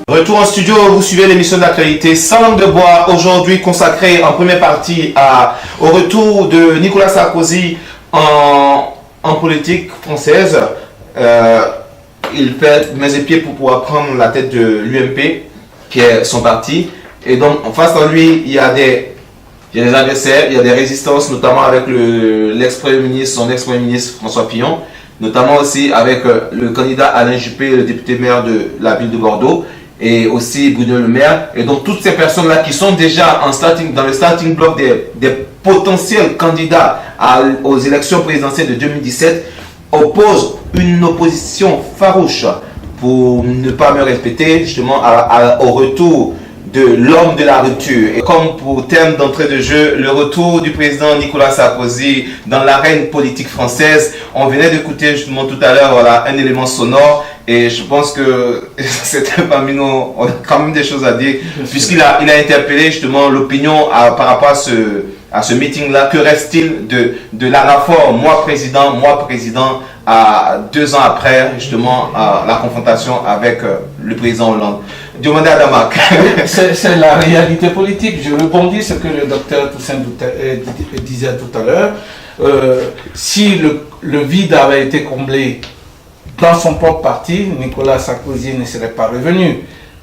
Retour en studio, vous suivez l'émission d'actualité sans langue de bois, aujourd'hui consacrée en première partie au retour de Nicolas Sarkozy en politique française. Il fait mains et pieds pour pouvoir prendre la tête de l'UMP, qui est son parti. Et donc, en face de lui, il y a des adversaires, il y a des résistances, notamment avec l'ex-premier ministre, son ex-premier ministre François Fillon, notamment aussi avec le candidat Alain Juppé, le député maire de la ville de Bordeaux, et aussi Bruno Le Maire. Et donc toutes ces personnes-là qui sont déjà dans le starting block des potentiels candidats aux élections présidentielles de 2017 opposent une opposition farouche pour ne pas me répéter justement au retour de l'homme de la rupture. Et comme pour thème d'entrée de jeu, le retour du président Nicolas Sarkozy dans l'arène politique française. On venait d'écouter justement tout à l'heure un élément sonore et je pense que c'était parmi nous, on a quand même des choses à dire puisqu'il a interpellé justement l'opinion par rapport à ce meeting-là. Que reste-t-il de la réforme moi président, à 2 ans après justement la confrontation avec le président Hollande? Demandez à Damak. C'est la réalité politique. Je rebondis sur ce que le docteur Toussaint disait tout à l'heure. Si le vide avait été comblé dans son propre parti, Nicolas Sarkozy ne serait pas revenu.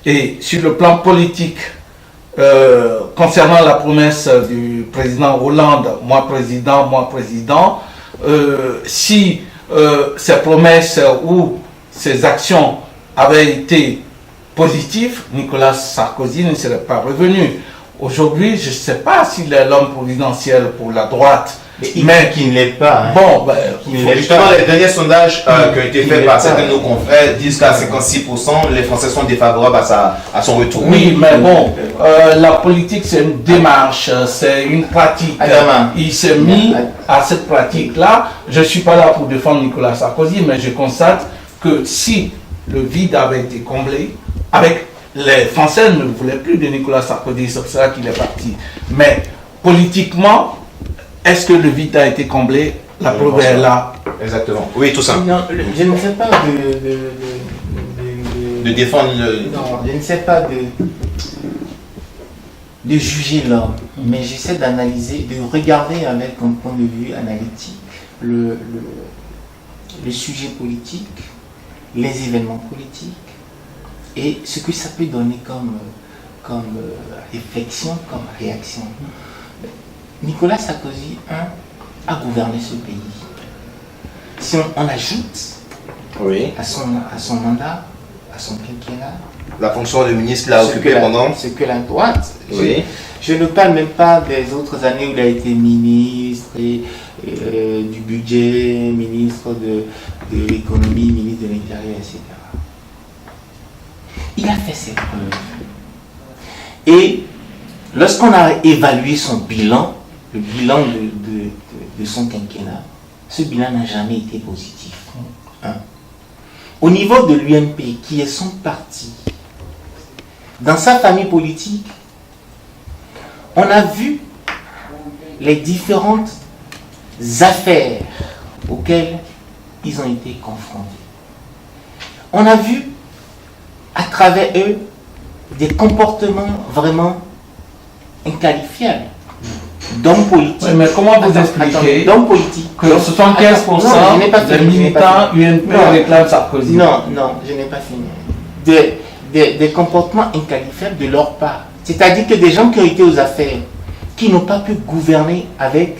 Et sur le plan politique, concernant la promesse du président Hollande, moi président, si ces promesses ou ces actions avaient été positif, Nicolas Sarkozy ne serait pas revenu. Aujourd'hui, je ne sais pas s'il est l'homme présidentiel pour la droite. Mais qui ne l'est pas. Hein. Bon, justement, les derniers sondages qui ont été faits par certains de nos confrères disent qu'à 56%, les Français sont défavorables à son retour. Oui, mais bon, la politique, c'est une démarche, c'est une pratique. Il s'est mis à cette pratique-là. Je ne suis pas là pour défendre Nicolas Sarkozy, mais je constate que si le vide avait été comblé, les Français ne voulaient plus de Nicolas Sarkozy, c'est pour ça qu'il est parti. Mais politiquement, est-ce que le vide a été comblé? La preuve est là. Exactement. Oui, tout ça. Non, je ne sais pas de défendre le... Non, je ne sais pas de juger l'homme, mais j'essaie d'analyser, de regarder avec un point de vue analytique le sujet politique, les événements politiques, et ce que ça peut donner comme réflexion, comme réaction. Nicolas Sarkozy, a gouverné ce pays. Si on ajoute à son mandat, à son quinquennat, la fonction de ministre l'a occupé pendant... Ce que la droite... Je ne parle même pas des autres années où il a été ministre du budget, ministre de l'économie, ministre de l'Intérieur, etc. Il a fait ses preuves. Et lorsqu'on a évalué son bilan, le bilan de son quinquennat, ce bilan n'a jamais été positif. Au niveau de l'UMP, qui est son parti, dans sa famille politique, on a vu les différentes affaires auxquelles ils ont été confrontés. On a vu à travers eux des comportements vraiment inqualifiables d'hommes politiques. Oui, mais comment vous expliquez d'hommes politiques que 75% des militants UNP réclament Sarkozy? Non, je n'ai pas fini. Des comportements inqualifiables de leur part. C'est-à-dire que des gens qui ont été aux affaires, qui n'ont pas pu gouverner avec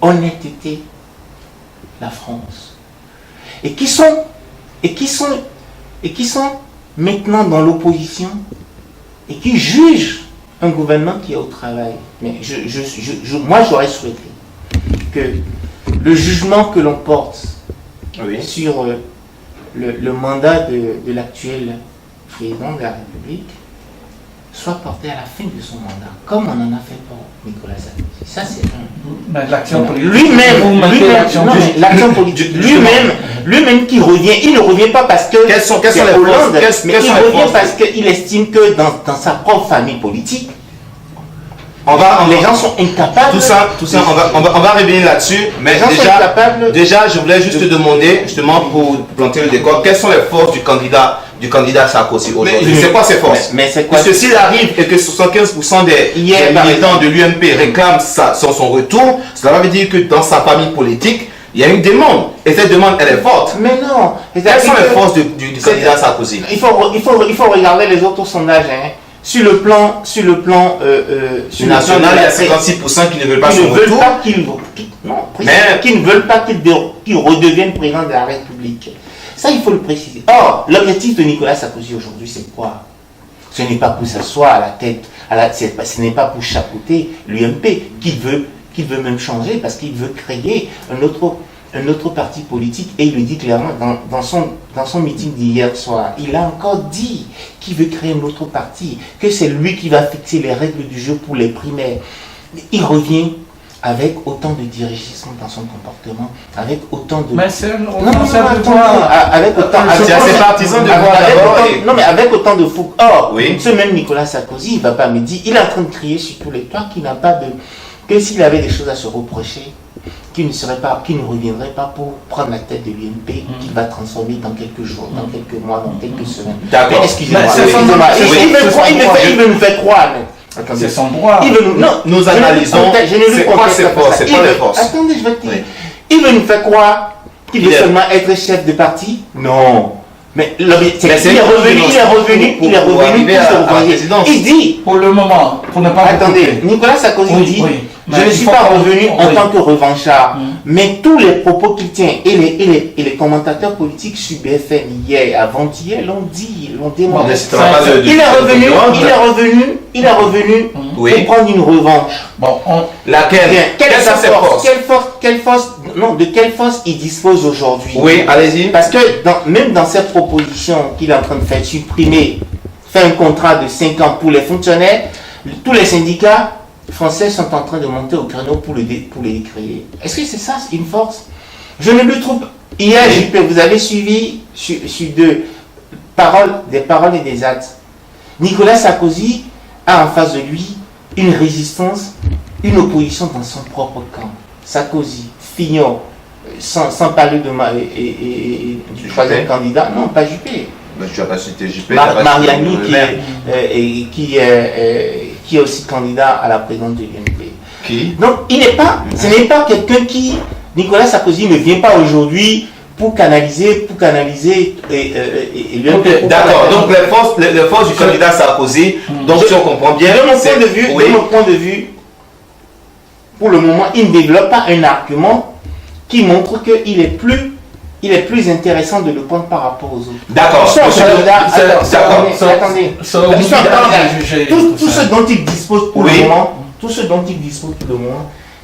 honnêteté la France. Et qui sont maintenant dans l'opposition et qui jugent un gouvernement qui est au travail. Mais moi, j'aurais souhaité que le jugement que l'on porte sur le mandat de l'actuel président de la République soit porté à la fin de son mandat, comme on en a fait pour Nicolas Sarkozy. Ça, c'est Mais l'action politique. L'action politique. Lui-même qui revient, il ne revient pas parce que quelles sont les Hollande, mais il revient parce qu'il estime que dans sa propre famille politique, Les gens sont incapables. Tout ça, on va revenir là-dessus. Mais déjà, je voulais juste te demander, justement, pour planter le décor, quelles sont les forces du candidat Sarkozy aujourd'hui? C'est quoi ses forces? Mais c'est quoi? Parce que s'il arrive et que 75% des militants de l'UMP réclament son retour, cela veut dire que dans sa famille politique, il y a une demande. Et cette demande, elle est forte. Mais non. Quelles sont les forces du candidat Sarkozy? Il faut regarder les autres sondages. Hein. Sur le plan national, il y a 56% qui ne veulent pas son retour. Qui ne veulent pas qu'il redevienne président de la République. Ça, il faut le préciser. Or, l'objectif de Nicolas Sarkozy aujourd'hui, c'est quoi? Ce n'est pas pour s'asseoir à la tête, ce n'est pas pour chapeauter l'UMP qu'il veut même changer, parce qu'il veut créer un autre parti politique, et il le dit clairement dans son meeting d'hier soir. Il a encore dit qu'il veut créer un autre parti, que c'est lui qui va fixer les règles du jeu pour les primaires. Il revient avec autant de dirigisme dans son comportement, avec autant de... Mais c'est avec autant... C'est partisans de voir non, mais avec autant de fou. Or, ce même Nicolas Sarkozy, il ne va pas me dire, il est en train de crier sur tous les toits qu'il n'a pas de... que s'il avait des choses à se reprocher, qu'il ne reviendrait pas pour prendre la tête de l'UMP, qu'il va transformer dans quelques jours, dans quelques mois, dans quelques semaines. D'accord. Excusez-moi. Il veut nous faire croire. C'est son droit. Nous analysons. C'est quoi ses forces? C'est quoi les forces? Attendez, je vais te dire. Il veut nous faire croire qu'il veut seulement être chef de parti? Non. Mais il est revenu pour se revoyer. Il dit, pour le moment, pour ne pas... Attendez, Nicolas Sarkozy dit, je ne suis pas revenu en tant que revanchard, mais tous les propos qu'il tient, et les commentateurs politiques sur BFM hier, avant-hier, l'ont dit, l'ont démontré. Il est revenu pour prendre une revanche. Bon, laquelle? Quelle est sa force? De quelle force il dispose aujourd'hui? Oui, allez-y. Parce que même dans cette proposition qu'il est en train de faire, faire un contrat de 5 ans pour les fonctionnaires, tous les syndicats français sont en train de monter au créneau pour les créer. Est-ce que c'est ça une force? Je ne le trouve pas. Hier, vous avez suivi sur des paroles et des actes. Nicolas Sarkozy a en face de lui une résistance, une opposition dans son propre camp. Sarkozy, Fillon, sans parler du troisième candidat, non, pas Juppé. Tu n'as pas cité Juppé. Mariani qui est aussi candidat à la présidence de l'UMP. Donc, ce n'est pas quelqu'un qui, Nicolas Sarkozy ne vient pas aujourd'hui pour canaliser l'UMP. D'accord, donc les forces du candidat Sarkozy, donc si on comprend bien, de mon point de vue, pour le moment, il ne développe pas un argument qui montre qu'il est plus intéressant de le prendre par rapport aux autres. D'accord. Attendez. Tout ce dont il dispose pour le moment,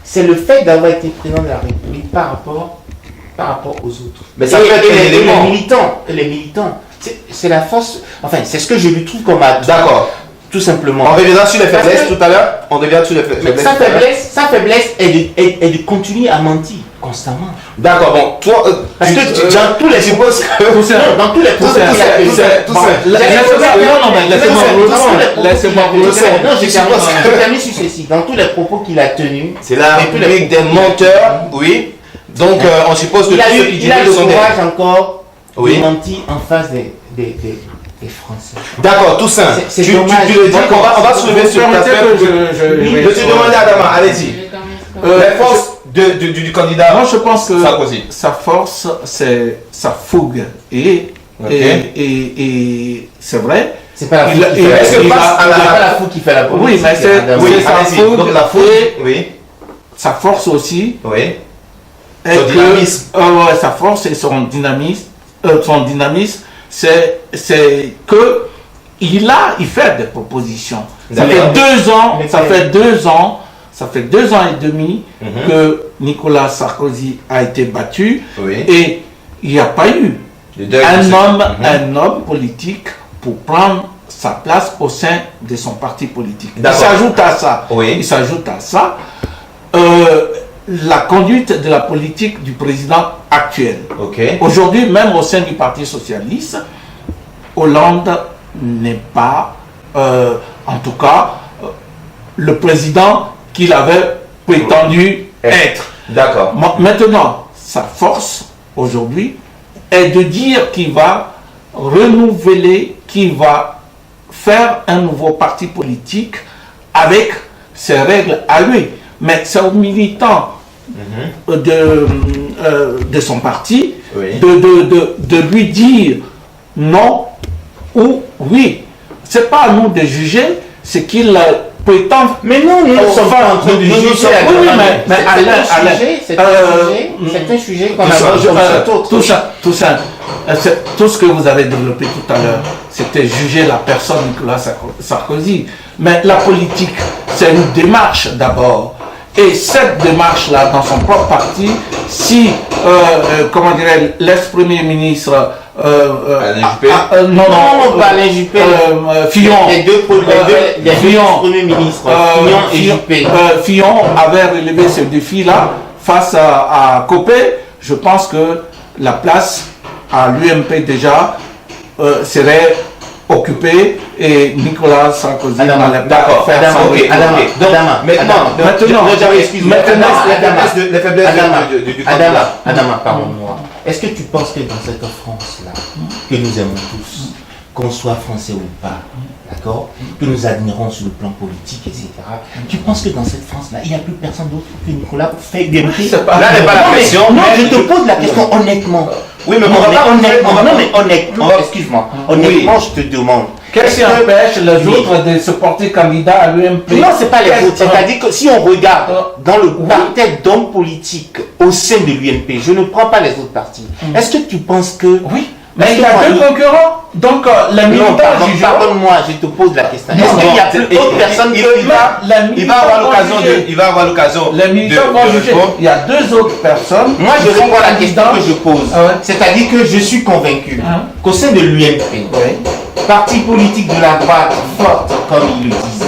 c'est le fait d'avoir été président de la République par rapport aux autres. Mais ça les militants, c'est la force. Enfin, c'est ce que je lui trouve comme atout. D'accord. Tout simplement. On reviendra sur les faiblesses tout à l'heure. Sa faiblesse est de continuer à mentir constamment. D'accord, bon, toi, parce que dans tous les propos dans tous les propos qu'il a tenus, c'est la République des menteurs, oui. Donc on suppose que il a le courage encore de mentir en face des Français. D'accord, tout ça. Tu le dis, on va soulever sur le aspect. Je te demande à Adama, allez-y. Les forces du candidat. Moi, je pense que Sarkozy. Sa force, c'est sa fougue. Et c'est vrai. C'est pas la fougue qui fait la politique. Oui, mais c'est sa fougue. Donc la fougue, oui. Sa force aussi. Oui. Son dynamisme. Sa force et son dynamisme, c'est que il fait des propositions. Ça fait 2 ans. Ça fait 2 ans et demi que Nicolas Sarkozy a été battu et il n'y a pas eu un homme politique pour prendre sa place au sein de son parti politique. Il s'ajoute à ça, la conduite de la politique du président actuel. Aujourd'hui, même au sein du Parti socialiste, Hollande n'est pas, en tout cas, le président qu'il avait prétendu être. D'accord. Maintenant, sa force aujourd'hui est de dire qu'il va renouveler, qu'il va faire un nouveau parti politique avec ses règles à lui. Mais c'est aux militants de son parti de lui dire non ou oui. C'est pas à nous de juger ce qu'il prétend. Mais non, nous ne sommes pas en train de juger. Oui, mais c'est un sujet qu'on a tout ça, tout ce que vous avez développé tout à l'heure, c'était juger la personne Nicolas Sarkozy. Mais la politique, c'est une démarche d'abord. Et cette démarche-là, dans son propre parti, si, comment dirais-je, l'ex-premier ministre non, pas Alain Juppé. Fillon. Les deux premiers ministres, Fillon et Juppé. Fillon avait relevé ce défi-là face à Copé. Je pense que la place à l'UMP déjà serait occupée et Nicolas Sarkozy n'allait pas faire ça. Adama, pardonne-moi. Est-ce que tu penses que dans cette France-là, que nous aimons tous, qu'on soit français ou pas, d'accord, que nous admirons sur le plan politique, etc., tu penses que dans cette France-là, il n'y a plus personne d'autre que Nicolas pour faire des Là n'est pas la question. Non, je te pose la question honnêtement. Oui, mais honnêtement, excuse-moi. Honnêtement, je te demande. Qu'est-ce qui empêche les autres de se porter candidat à l'UMP? Non, c'est pas les autres. C'est-à-dire que si on regarde dans le parterre d'hommes politiques au sein de l'UMP, je ne prends pas les autres partis. Est-ce que tu penses que... Oui, mais il y a deux concurrents. Donc, la militante... Pardonne-moi, je te pose la question. Est-ce qu'il y a plus d'autres personnes il va avoir l'occasion. Les militants vont juger. Il y a deux autres personnes. Moi, je réponds à la question que je pose. C'est-à-dire que je suis convaincu qu'au sein de l'UMP, parti politique de la droite forte, comme ils le disent,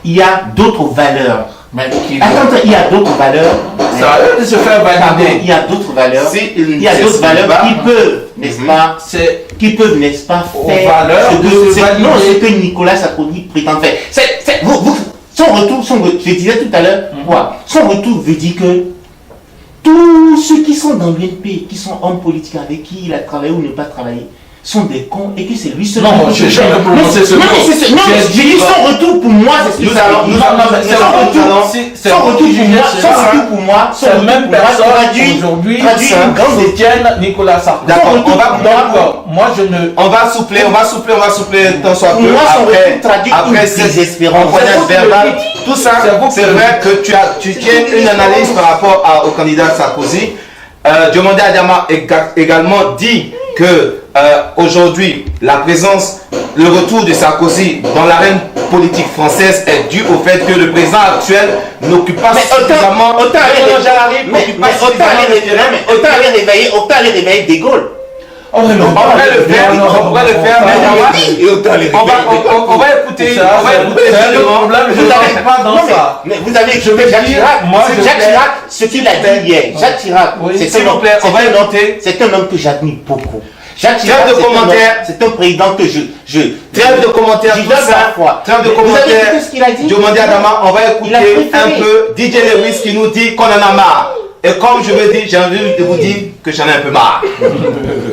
il y a d'autres valeurs. Attends, il y a d'autres valeurs. Ça a l'air de se faire valider. Il y a d'autres valeurs. Il y a d'autres valeurs qui peuvent, n'est-ce pas, qui peuvent, n'est-ce pas, faire ce que Nicolas Sarkozy prétend faire. Son retour, je disais tout à l'heure, son retour veut dire que tous ceux qui sont dans l'UNP, qui sont hommes politiques avec qui il a travaillé ou ne pas travaillé, sont des cons et que c'est lui seul. Non, je j'ai prononcé ce mot. Non, j'ai dit son retour pour moi, c'est ce que son retour pour moi, c'est même personne aujourd'hui soutiennent Nicolas Sarkozy. D'accord, moi je ne... On va souffler tant soit peu. Après cette désespérance, tout ça, c'est vrai que tu tiens une analyse par rapport au candidat Sarkozy. Diomandé Adama également dit que aujourd'hui, la présence, le retour de Sarkozy dans l'arène politique française est dû au fait que le président actuel n'occupe pas suffisamment... Autant aller réveiller De Gaulle. On pourrait le faire, on va écouter, vous avez écouté Jacques Chirac, ce qu'il a dit hier. Jacques Chirac, c'est un homme que j'admire beaucoup. Jacques Chirac, c'est un président que je trêve de commentaires, tout ça. Trêve de commentaires. Diomandé Adama, on va écouter un peu DJ Lewis qui nous dit qu'on en a marre. Et comme je veux dire, j'ai envie de vous dire que j'en ai un peu marre.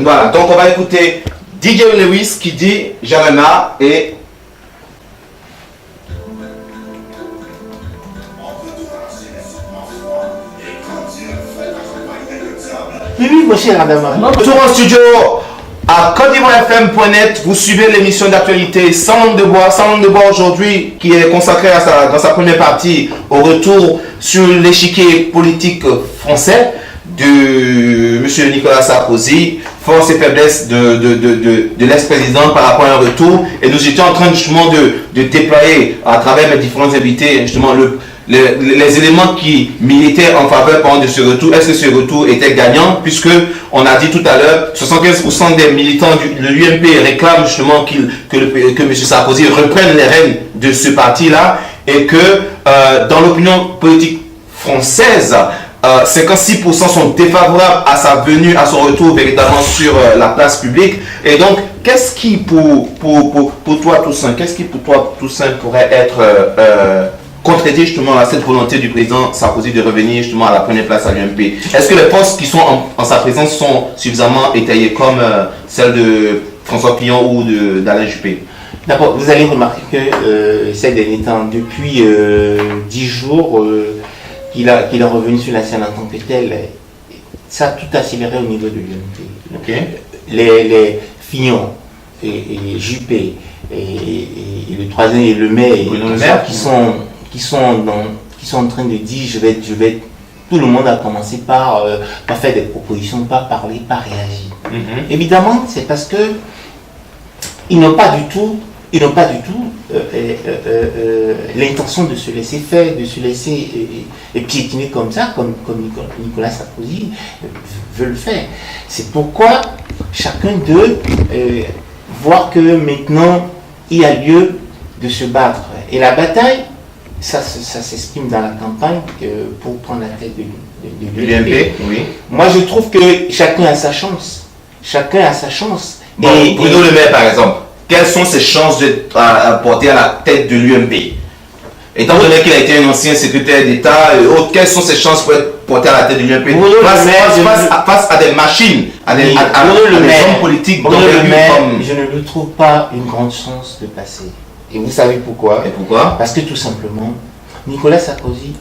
Voilà, donc on va écouter DJ Lewis qui dit j'en ai marre et... Oui, mon cher Adama. Retour en studio à CôteDivoireFM.net. Vous suivez l'émission d'actualité Sans langue de bois. Sans langue de bois aujourd'hui qui est consacrée dans sa première partie au retour sur l'échiquier politique français de M. Nicolas Sarkozy, force et faiblesse de l'ex-président par rapport à un retour. Et nous étions en train justement de déployer à travers mes différents invités justement les éléments qui militaient en faveur de ce retour. Est-ce que ce retour était gagnant, puisque on a dit tout à l'heure 75% des militants de l'UMP réclament justement que M. Sarkozy reprenne les rênes de ce parti-là, et que dans l'opinion politique française, 56% sont défavorables à sa venue, à son retour véritablement sur la place publique. Et donc, qu'est-ce qui pour toi Toussaint, pourrait être contredire justement à cette volonté du président Sarkozy de revenir justement à la première place à l'UMP? Est-ce que les postes qui sont en sa présence sont suffisamment étayés comme celle de François Fillon ou d'Alain Juppé? D'abord, vous allez remarquer que ces derniers temps, depuis 10 jours qu'il est revenu sur la scène en tant que tel, ça a tout accéléré au niveau de l'UMP. Okay. Les Fillon et Juppé et le troisième et le maire qui sont en train de dire je vais tout le monde a commencé par faire des propositions, par parler, par réagir. Évidemment, c'est parce que ils n'ont pas du tout l'intention de se laisser faire, de se laisser piétiner comme ça, comme Nicolas Sarkozy veut le faire. C'est pourquoi chacun d'eux voit que maintenant il y a lieu de se battre. Et la bataille, ça s'exprime dans la campagne pour prendre la tête de l'UMP. Oui. Moi je trouve que chacun a sa chance. Chacun a sa chance. Bon, Bruno Le Maire par exemple. Quelles sont ses chances de porter à la tête de l'UMP? Étant donné qu'il a été un ancien secrétaire d'État et autres, quelles sont ses chances pour être porté à la tête de l'UMP face à des machines, à des hommes politiques je ne lui trouve pas une grande chance de passer. Et vous savez pourquoi? Et pourquoi? Parce que tout simplement, Nicolas Sarkozy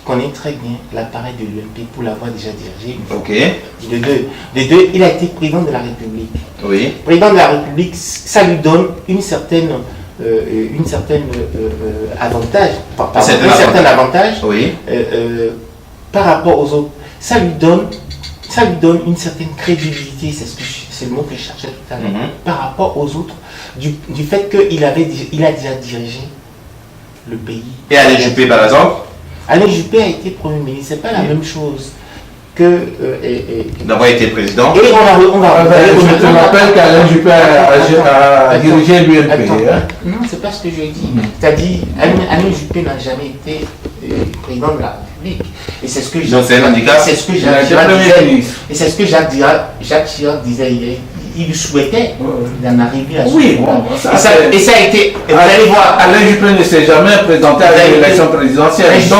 connaît très bien l'appareil de l'UMP pour l'avoir déjà dirigé. Ok. De deux, il a été président de la République. Oui. Président de la République, ça lui donne une certaine avantage, un certain avantage oui. Par rapport aux autres. Ça lui donne une certaine crédibilité, c'est le mot que je cherchais tout à l'heure, par rapport aux autres, du fait qu'il a déjà dirigé le pays. Et Alain Juppé par exemple? Alain Juppé a été Premier ministre, c'est pas la même chose que d'avoir été président. Et on va je te rappelle qu'Alain Juppé a dirigé l'UMP. Non, c'est pas ce que je dis. C'est-à-dire, Alain Juppé n'a jamais été président de la République. Et c'est ce que c'est un handicap. C'est ce que Jacques Chirac disait. Et c'est ce que Jacques Chirac disait. Il souhaitait d'en arriver à ce point. Et ça a été. Vous allez voir. Alain Juppé ne s'est jamais présenté à l'élection présidentielle. Je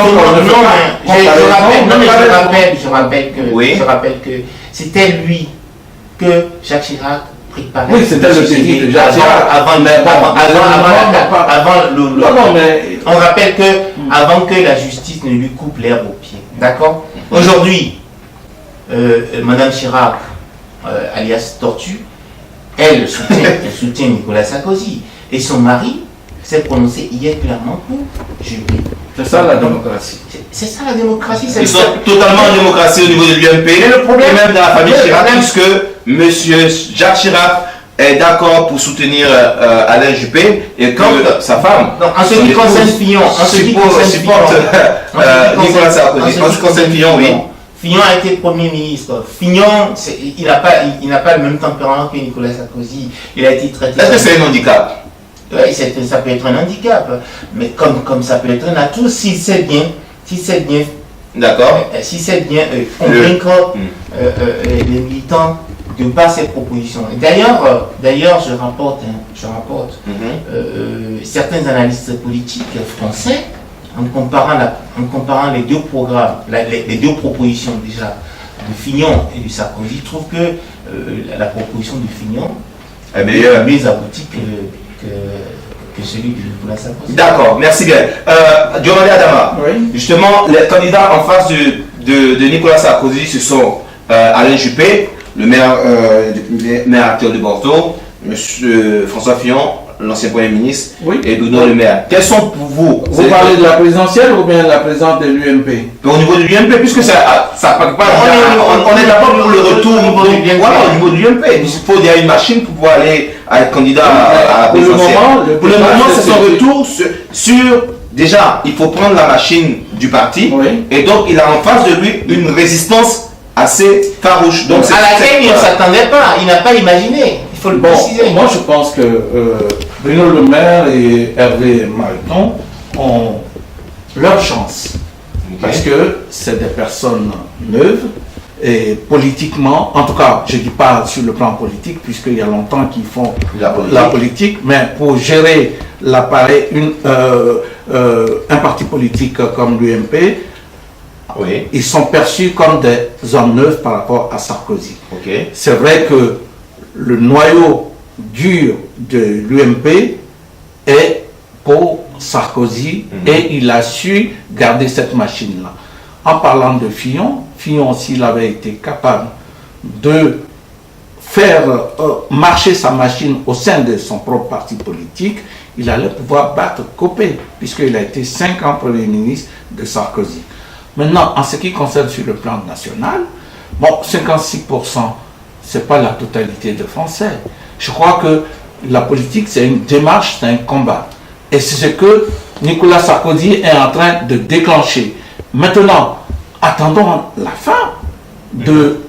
rappelle que c'était lui que Jacques Chirac préparait. Oui, c'était le défi de Jacques Chirac. On rappelle que avant que la justice ne lui coupe l'herbe au pied. D'accord? Aujourd'hui, Madame Chirac, alias Tortue, elle soutient Nicolas Sarkozy. Et son mari s'est prononcé hier clairement pour Juppé. C'est ça la démocratie. C'est ça la démocratie. Ils sont totalement en démocratie au niveau de l'UMP. Et le problème, même dans la famille Chirac, puisque M. Jacques Chirac est d'accord pour soutenir Alain Juppé et que sa femme. Donc, en ce qui concerne Fillon, Nicolas Sarkozy. En ce qui concerne Fillon, oui. Fillon a été Premier ministre. Fillon, il n'a pas le même tempérament que Nicolas Sarkozy. Il a été traité. Est-ce que c'est un handicap? Oui, ça peut être un handicap. Mais comme ça peut être un atout, s'il sait bien. D'accord. Si c'est bien convaincre les militants de par ces propositions. D'ailleurs, je rapporte certains analystes politiques français, en comparant les deux programmes, les deux propositions déjà de Fillon et de Sarkozy, trouvent que la proposition de Fillon est mieux aboutie que celui de Nicolas Sarkozy. D'accord, merci bien. Diomandé Adama, oui. Justement, les candidats en face de Nicolas Sarkozy, ce sont Alain Juppé, le maire actuel de Bordeaux, M. François Fillon, l'ancien Premier ministre, oui. Et Bruno Le Maire. Quels sont pour vous? Vous parlez de la présidentielle ou bien de la présidence de l'UMP? Au niveau de l'UMP, puisque ça part pas. On est d'abord pour le retour au niveau de l'UMP. Il faut une machine pour pouvoir aller à être candidat à la présidentielle. Pour le moment, c'est son retour sur. Déjà, il faut prendre la machine du parti. Oui. Et donc, il a en face de lui une résistance assez farouche. Donc, à laquelle il ne s'attendait pas. Il n'a pas imaginé. Il faut le préciser. Moi, je pense que Bruno Le Maire et Hervé Mariton ont leur chance. Okay. Parce que c'est des personnes neuves Et politiquement, en tout cas, je ne dis pas sur le plan politique, puisqu'il y a longtemps qu'ils font la politique, mais pour gérer l'appareil, un parti politique comme l'UMP, oui. Ils sont perçus comme des hommes neufs par rapport à Sarkozy. Okay. C'est vrai que le noyau dur de l'UMP est pour Sarkozy et il a su garder cette machine-là. En parlant de Fillon, s'il avait été capable de faire marcher sa machine au sein de son propre parti politique, il allait pouvoir battre Copé, puisqu'il a été 5 ans Premier ministre de Sarkozy. Maintenant, en ce qui concerne sur le plan national, bon, 56%, ce n'est pas la totalité des Français. Je crois que la politique, c'est une démarche, c'est un combat. Et c'est ce que Nicolas Sarkozy est en train de déclencher. Maintenant, attendons la fin de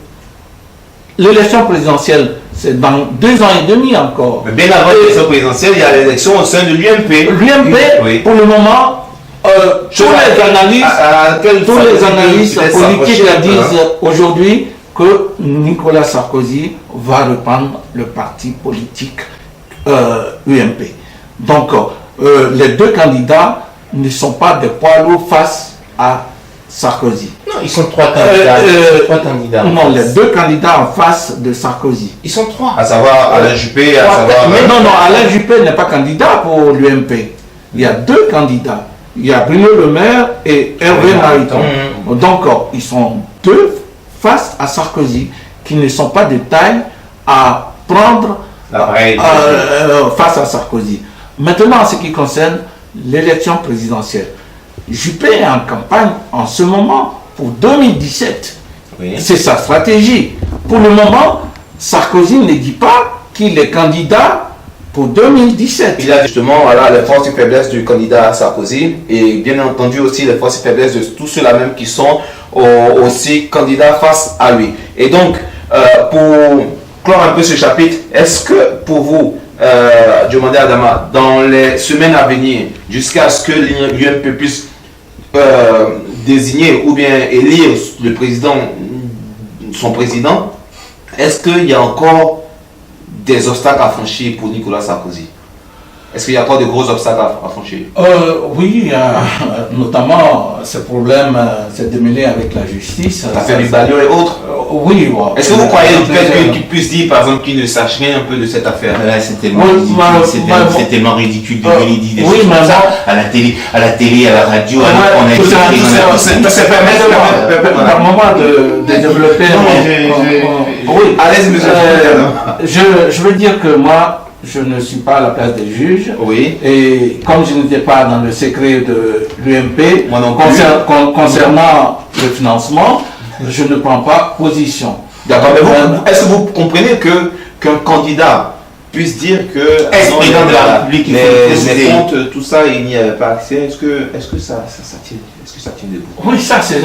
l'élection présidentielle. C'est dans 2 ans et demi encore. Mais bien avant l'élection présidentielle, il y a l'élection au sein de l'UMP. L'UMP, oui. Pour le moment, tous les analystes politiques disent aujourd'hui que Nicolas Sarkozy va reprendre le parti politique UMP. Donc, les deux candidats ne sont pas des poids lourds face à Sarkozy. Non, ils sont 3 candidats. Non, les 2 candidats en face de Sarkozy. Ils sont 3. À savoir Alain Juppé, à savoir... Non, Alain Juppé n'est pas candidat pour l'UMP. Il y a 2 candidats. Il y a Bruno Le Maire et Hervé Mariton. Donc, ils sont 2 face à Sarkozy, qui ne sont pas de taille à prendre face à Sarkozy. Maintenant, en ce qui concerne l'élection présidentielle, Juppé est en campagne en ce moment pour 2017. Oui. C'est sa stratégie. Pour le moment, Sarkozy ne dit pas qu'il est candidat pour 2017. Il a justement les forces et faiblesses du candidat Sarkozy et bien entendu aussi les forces et faiblesses de tous ceux-là même qui sont aussi candidats face à lui. Et donc, pour clore un peu ce chapitre, est-ce que pour vous, Diomandé Adama, dans les semaines à venir, jusqu'à ce que l'UMP puisse désigner ou bien élire le président, son président, est-ce qu'il y a encore des obstacles à franchir pour Nicolas Sarkozy? Est-ce qu'il y a encore de gros obstacles à franchir? Oui, notamment ce problème s'est démêlé avec la justice. L'affaire du Balio et autres. Oui. Bon, est-ce que vous croyez qu'il puisse dire, par exemple, qu'il ne sache rien un peu de cette affaire? C'est tellement ridicule de venir dire des choses comme ça à la télé, à la radio. On a un moment de développer. Oui, allez-y, monsieur. Je veux dire que moi, je ne suis pas à la place des juges. Oui. Et comme je n'étais pas dans le secret de l'UMP, concernant le financement, je ne prends pas position. D'accord, mais est-ce que vous comprenez qu'un candidat puisse dire que président de la République, les comptes, tout ça, il n'y avait pas accès? Est-ce que ça tient debout? Oui, ça c'est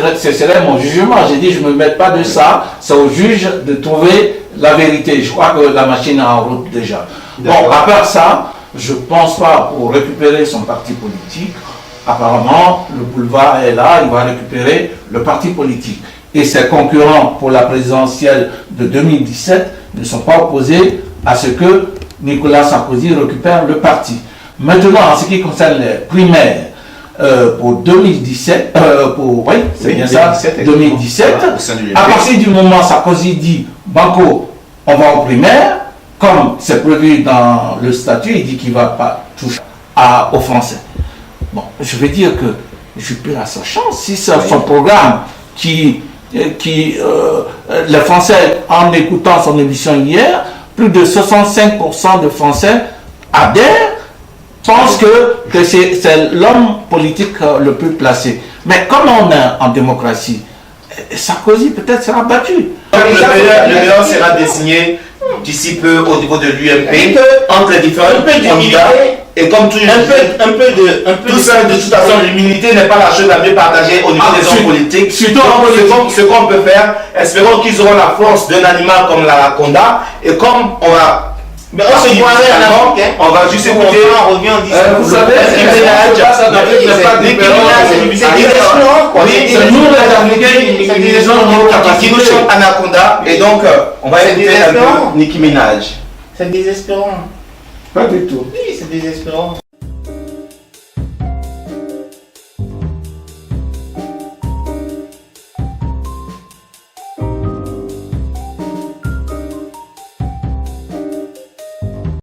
mon jugement. J'ai dit je ne me mets pas de ça. C'est au juge de trouver la vérité. Je crois que la machine est en route déjà. Bon, à part ça, je ne pense pas pour récupérer son parti politique. Apparemment, le boulevard est là, il va récupérer le parti politique. Et ses concurrents pour la présidentielle de 2017 ne sont pas opposés à ce que Nicolas Sarkozy récupère le parti. Maintenant, en ce qui concerne les primaires pour 2017, c'est bien ça, 2017, à partir du moment où Sarkozy dit « Banco, on va aux primaires », comme c'est prévu dans le statut, il dit qu'il ne va pas toucher aux Français. Bon, je veux dire que Juppé a sa chance. Si c'est son programme qui les Français, en écoutant son émission hier, plus de 65% de Français adhèrent, pensent que c'est l'homme politique le plus placé. Mais comme on est en démocratie, Sarkozy peut-être sera battu. Le meilleur sera désigné d'ici peu au niveau de l'UMP entre les différents candidats. Et comme tout ça, de toute façon, l'humilité n'est pas la chose la mieux partagée au niveau des hommes politiques. Donc, ce qu'on peut faire, espérons qu'ils auront la force d'un animal comme l'anaconda. Et comme on va... Mais on se dit on va juste écouter. On revient en disant. Vous savez, c'est nous les Africains ils ont une capacité. Qui nous chante Anaconda, et donc on va écouter un peu Nicki Minaj. C'est désespérant. Pas du tout. Oui, c'est désespérant.